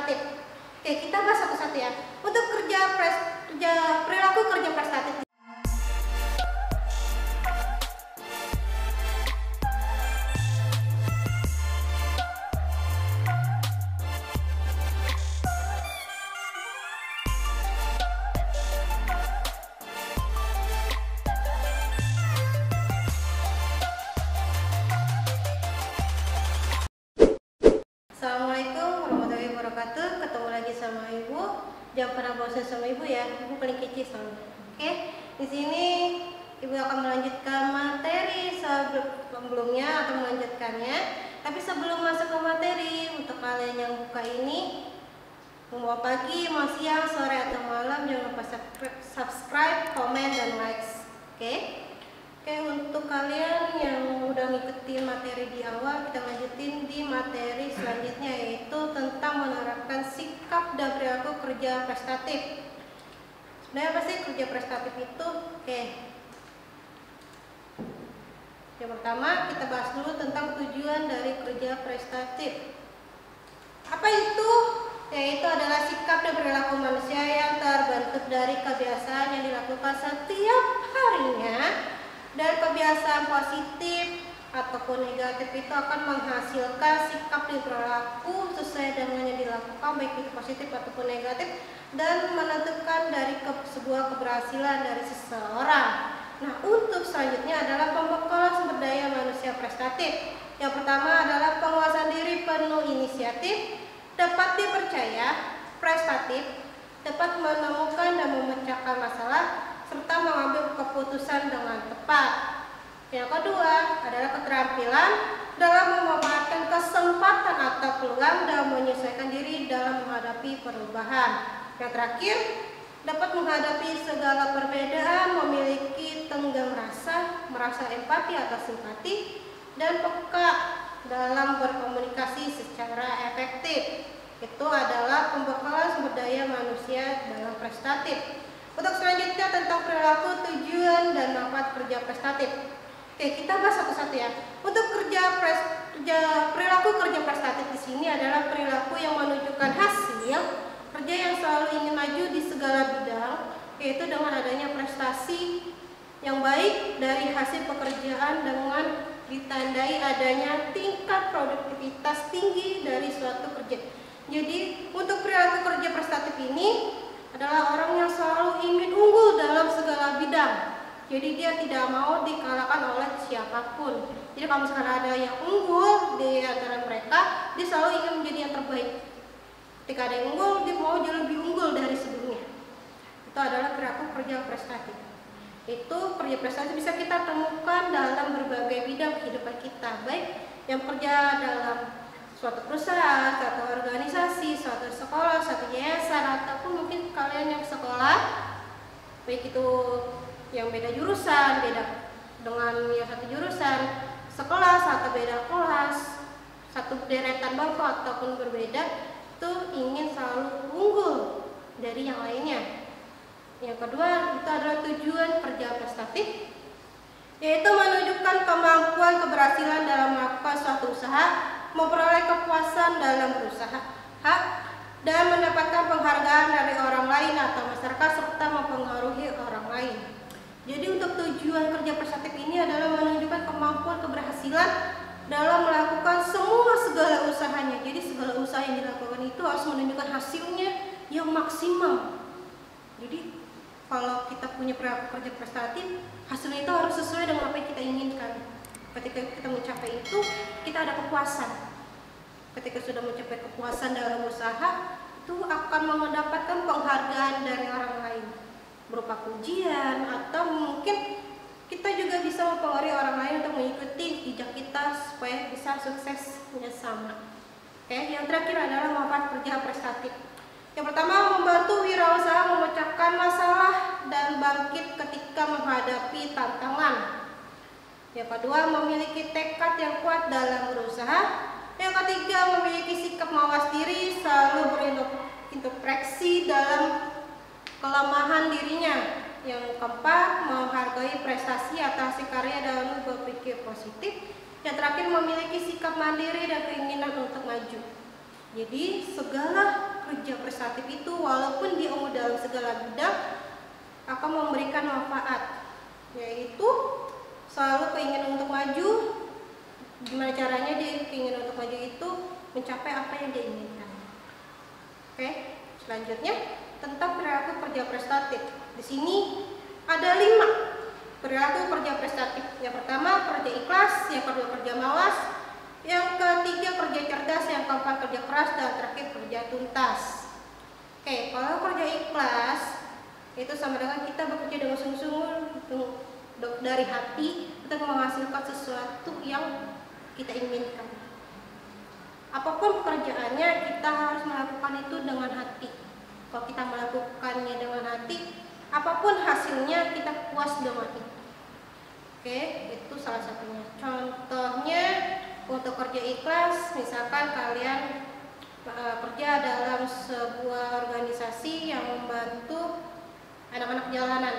prestatif. Oke, kita bahas satu-satu ya. Untuk perilaku kerja prestatif. Assalamualaikum warahmatullahi wabarakatuh. Ketemu lagi sama Ibu. Jangan pernah bosan sama Ibu ya. Ibu paling kece soalnya. Oke, di sini Ibu akan melanjutkan materi sebelumnya atau melanjutkannya. Tapi sebelum masuk ke materi, untuk kalian yang buka ini, mau pagi, mau siang, sore atau malam, jangan lupa subscribe, komen, dan likes. Oke, untuk kalian yang udah ngikutin materi di awal, kita lanjutin di materi selanjutnya, yaitu tentang menerapkan sikap dan perilaku kerja prestatif. Sebenarnya apa sih kerja prestatif itu? Yang pertama kita bahas dulu tentang tujuan dari kerja prestatif. Apa itu? Yaitu adalah sikap dan perilaku manusia yang terbentuk dari kebiasaan yang dilakukan setiap harinya. Dan kebiasaan positif ataupun negatif itu akan menghasilkan sikap dan perilaku sesuai dengan yang dilakukan, baik itu positif ataupun negatif, dan menentukan dari sebuah keberhasilan dari seseorang. Nah, untuk selanjutnya adalah pembekalan sumber daya manusia prestatif. Yang pertama adalah penguasaan diri penuh inisiatif, dapat dipercaya, prestatif, dapat menemukan dan memecahkan masalah, serta mengambil keputusan dengan tepat. Yang kedua adalah keterampilan dalam memanfaatkan kesempatan atau peluang dan menyesuaikan diri dalam menghadapi perubahan. Yang terakhir, dapat menghadapi segala perbedaan, memiliki tenggang rasa, merasa empati atau simpati, dan peka dalam berkomunikasi secara efektif. Itu adalah pembekalan sumber daya manusia dalam prestatif. Untuk selanjutnya tentang perilaku, tujuan, dan manfaat kerja prestatif. Oke, kita bahas satu-satu ya. Untuk perilaku kerja prestatif di sini adalah perilaku yang menunjukkan hasil kerja yang selalu ingin maju di segala bidang, yaitu dengan adanya prestasi yang baik dari hasil pekerjaan dengan ditandai adanya tingkat produktivitas tinggi dari suatu kerja. Jadi, untuk perilaku kerja prestatif ini adalah orang yang selalu ingin unggul dalam segala bidang. Jadi dia tidak mau dikalahkan oleh siapapun. Jadi kalau misalkan ada yang unggul di antara mereka, dia selalu ingin menjadi yang terbaik. Ketika ada yang unggul, dia mau jadi lebih unggul dari sebelumnya. Itu adalah perilaku kerja prestatif. Itu kerja prestatif bisa kita temukan dalam berbagai bidang kehidupan kita, baik yang kerja dalam suatu perusahaan, suatu organisasi, suatu sekolah, suatu yayasan, ataupun mungkin kalian yang sekolah, baik itu yang beda jurusan, beda dengan yang satu jurusan, sekolah, satu beda kelas, satu deretan bangku ataupun berbeda, itu ingin selalu unggul dari yang lainnya. Yang kedua, itu adalah tujuan kerja prestatif, yaitu menunjukkan kemampuan keberhasilan dalam melakukan suatu usaha, memperoleh kepuasan dalam berusaha, dan mendapatkan penghargaan dari orang lain atau masyarakat serta mempengaruhi orang lain. Jadi untuk tujuan kerja prestatif ini adalah menunjukkan kemampuan keberhasilan dalam melakukan segala usahanya. Jadi segala usaha yang dilakukan itu harus menunjukkan hasilnya yang maksimal. Jadi kalau kita punya perilaku kerja prestatif, hasilnya itu harus sesuai dengan apa yang kita inginkan. Ketika kita mencapai itu, kita ada kepuasan. Ketika sudah mencapai kepuasan dalam usaha, itu akan mendapatkan penghargaan dari orang lain berupa pujian, atau mungkin kita juga bisa mempengaruhi orang lain untuk mengikuti jejak kita supaya bisa suksesnya sama. Yang terakhir adalah manfaat kerja prestatif. Yang pertama, membantu wirausaha memecahkan masalah dan bangkit ketika menghadapi tantangan. Yang kedua, memiliki tekad yang kuat dalam berusaha. Yang ketiga, memiliki sikap mawas diri, selalu berintrospeksi dalam kelemahan dirinya. Yang keempat, menghargai prestasi atau hasil karya dan berpikir positif. Yang terakhir, memiliki sikap mandiri dan keinginan untuk maju. Jadi segala kerja prestatif itu walaupun dia dalam segala bidang akan memberikan manfaat, yaitu selalu keinginan untuk maju. Gimana caranya dia keinginan untuk maju itu mencapai apa yang dia inginkan. Oke, selanjutnya tentang perilaku kerja prestatif. Di sini ada 5 perilaku kerja prestatif. Yang pertama kerja ikhlas, yang kedua kerja mawas, yang ketiga kerja cerdas, yang keempat kerja keras, dan terakhir kerja tuntas. Oke, kalau kerja ikhlas itu sama dengan kita bekerja dengan sungguh-sungguh dari hati untuk menghasilkan sesuatu yang kita inginkan. Apapun pekerjaannya kita harus melakukan itu dengan hati. Kalau kita melakukannya dengan hati, apapun hasilnya kita puas dengan itu. Oke, itu salah satunya. Contohnya untuk kerja ikhlas, misalkan kalian kerja dalam sebuah organisasi yang membantu anak-anak jalanan.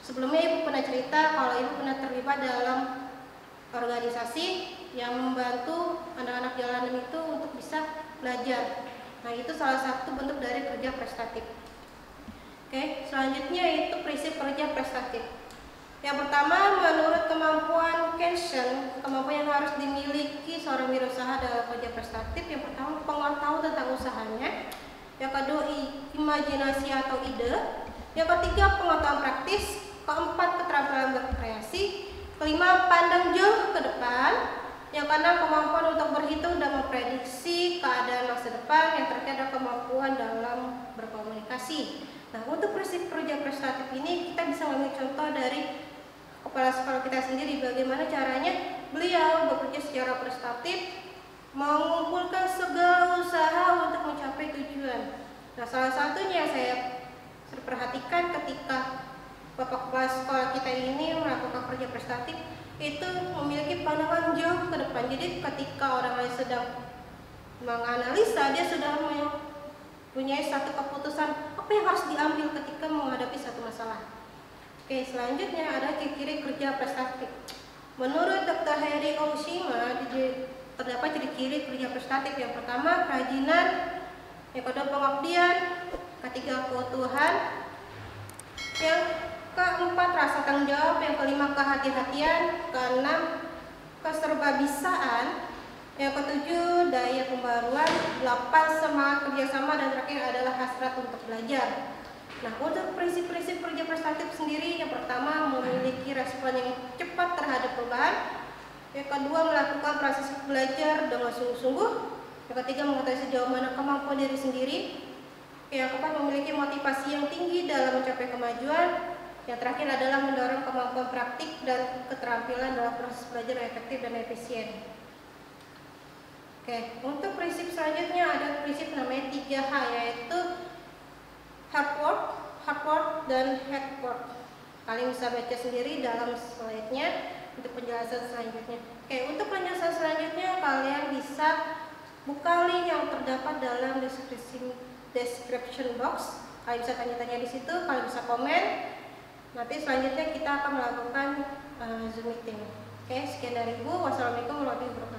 Sebelumnya ibu pernah cerita kalau ibu pernah terlibat dalam organisasi yang membantu anak-anak jalanan itu untuk bisa belajar. Nah, itu salah satu bentuk dari kerja prestatif. Oke, selanjutnya itu prinsip kerja prestatif. Yang pertama, menurut kemampuan Kensen, kemampuan yang harus dimiliki seorang wirausaha dalam kerja prestatif. Yang pertama, pengetahuan tentang usahanya. Yang kedua, imajinasi atau ide. Yang ketiga, pengetahuan praktis. Keempat, keterampilan berkreasi. Kelima, pandang jauh ke depan. Yang keenam, kemampuan untuk berhitung dan memprediksi keadaan masa depan. Yang terakhir adalah kemampuan dalam berkomunikasi. Nah, untuk prinsip kerja prestatif ini kita bisa mengambil contoh dari kepala sekolah kita sendiri, bagaimana caranya beliau bekerja secara prestatif, mengumpulkan segala usaha untuk mencapai tujuan. Nah, salah satunya saya perhatikan ketika bapak kepala sekolah kita ini melakukan kerja prestatif itu memiliki pandangan jauh ke depan. Jadi ketika orang lain sedang menganalisa, dia sudah mempunyai satu keputusan apa yang harus diambil ketika menghadapi satu masalah. Oke, selanjutnya ada ciri-ciri kerja prestatif. Menurut Dr. Heri Oshima, terdapat ciri-ciri kerja prestatif. Yang pertama, kerajinan. Yang kedua, pengabdian. Ketiga, keutuhan. Yang keempat, rasa tanggung jawab. Yang kelima, kehati-hatian. Keenam, keserbabisaan. Yang ketujuh, daya pembaruan. 8, semangat kerjasama. Dan terakhir adalah hasrat untuk belajar. Nah, untuk prinsip-prinsip kerja prestatif sendiri, yang pertama memiliki respon yang cepat terhadap perubahan. Yang kedua, melakukan proses belajar dengan sungguh-sungguh. Yang ketiga, mengetahui sejauh mana kemampuan diri sendiri. Yang keempat, memiliki motivasi yang tinggi dalam mencapai kemajuan. Yang terakhir adalah mendorong kemampuan praktik dan keterampilan dalam proses belajar yang efektif dan efisien. Oke, untuk prinsip selanjutnya ada prinsip namanya 3H, yaitu hard work, dan head work. Kalian bisa baca sendiri dalam slide-nya untuk penjelasan selanjutnya. Oke, untuk penjelasan selanjutnya kalian bisa buka link yang terdapat dalam description box. Kalian bisa tanya-tanya di situ, kalian bisa komen. Nanti selanjutnya kita akan melakukan Zoom meeting. Oke, sekian dari Ibu. Wassalamualaikum warahmatullahi wabarakatuh.